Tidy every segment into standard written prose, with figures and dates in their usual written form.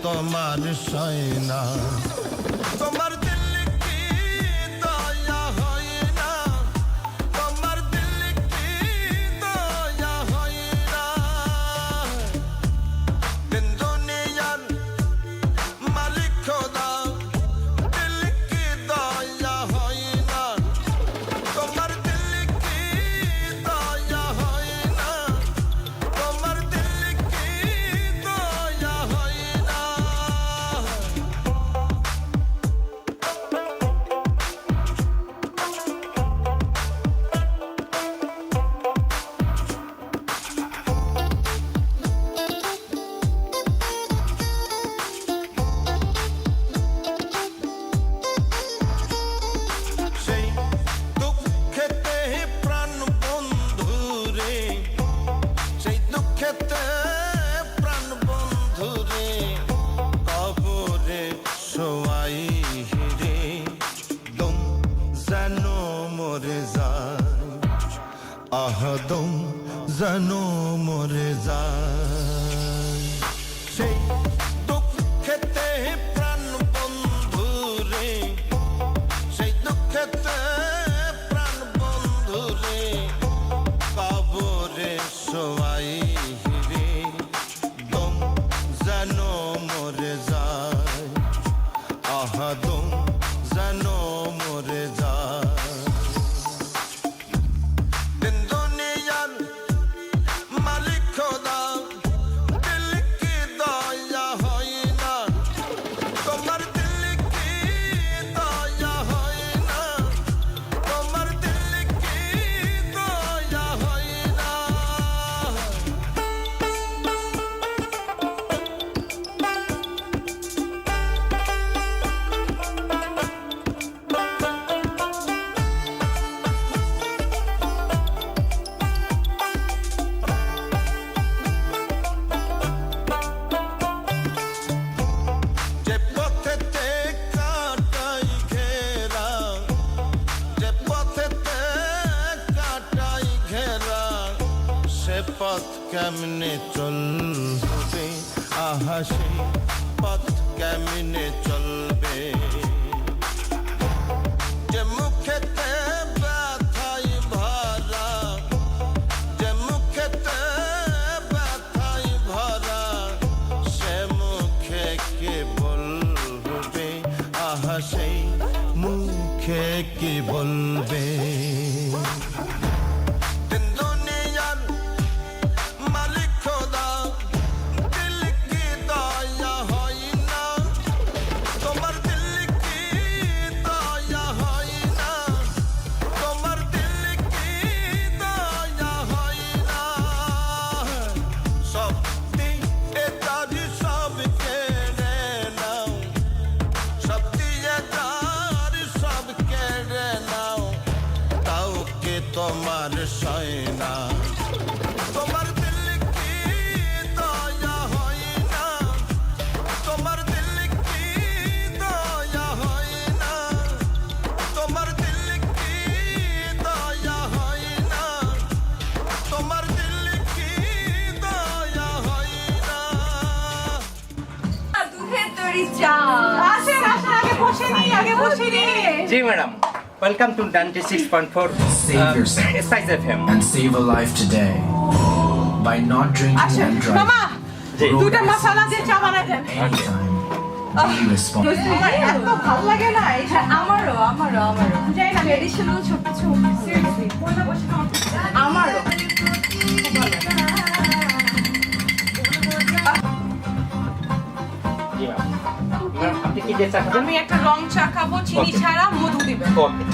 তোমার সয়না তোমার দিল কি দয়া হয় না তোমার দিল কি দয়া হয় না দিন দুনিয়ার মালিক খোদা দিল কি দয়া হয় না তোমার দিল কি দয়া হয় না তোমার দিল কি দয়া হয় না সেই দুঃখেতে প্রাণ বন্ধু রে সেই দুঃখেতে প্রাণ বন্ধু রে কবরে শোয়াই রে দম যেন মরে যায় আহ দম যেন মরে যায় সেই দুঃখেতে প্রাণ বন্ধু রে সেই দুঃখেতে প্রাণ বন্ধু রে কবরে শোয়াই রে দম যেন মরে যায় আহা দম যেন মরে যায় দিন দুনিয়ার মালিক খোদা দিল কি দয়া হয় না তোমার দিল কি দয়া হয় না তোমার দিল কি দয়া হয় না যে পথেতে কাটাই ঘেরা যে পথেতে কাটাই ঘেরা সে পথ কেমনে চলবে আহা সেই পথ কেমনে চলবে যে মুখেতে ব্যথাই ভরা যে মুখেতে ব্যথাই ভরা সে মুখে কে বলবে আহা সেই মুখে কি বলবে দিন দুনিয়ার মালিক খোদা দিল কি দয়া হয় না তোমার দিল কি দয়া হয় না তোমার দিল কি দয়া হয় না সব দিয়ে তারি সব কেড়ে নাও সব দিয়ে তারি সব কেড়ে নাও তাও কে তোমার সয়না তোমার দিল কি দয়া হয় না তোমার দিল কি দয়া হয় না তোমার দিল কি দয়া হয় না তোমার দিল কি দয়া হয় না দুধের তৈরি চা আসেন আসেন আগে বসে নি जी madam welcome to 96.4 Save yourself Spice FM and save a life today by not drinking আসেন and driving. মামা জি দুটো মশলা দিয়ে চা বানাই দেন Anytime, be responsible. আমার এত ভালো লাগে না এই চা। আমারও যাই না ট্রেডিশনাল ছোট ছোট সিরিয়াসলি কোনটা বসে খাওয়া আমারও जी मैम मैम আপনি কি দিয়ে চা খাবেন আমি একটা রং চা খাবো চিনি Okay. ছাড়া মধু দিবেন ওকে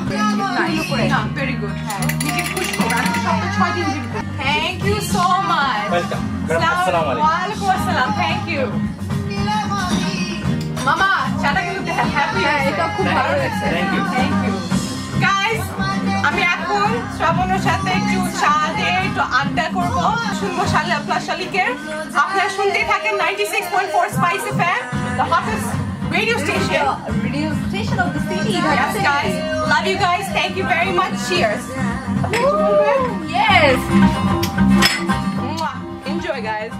ভেরি গুড নিকে খুশ করো আমি সপ্তাহে 6 দিন দিব thank you so much welcome madam আসসালামু আলাইকুম ওয়ালাইকুম আসসালাম থ্যাংক ইউ মামা চাটা কিন্তু হ্যাপি এটা খুব ভালো লাগছে Thank you. Thank you guys আমি এখন শ্রাবণের সাথে একটু চা দিয়ে একটু আড্ডা করব শুনবো শালিকের আপনারা শুনতে থাকেন 96.4 Spice FM the hottest radio station radio station of the city. yes guys love you guys thank you very much cheers Yes. Mwah. Enjoy guys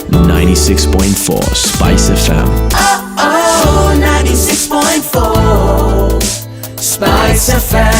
96.4 96.4 Spice FM. Oh, 96.4 Spice FM.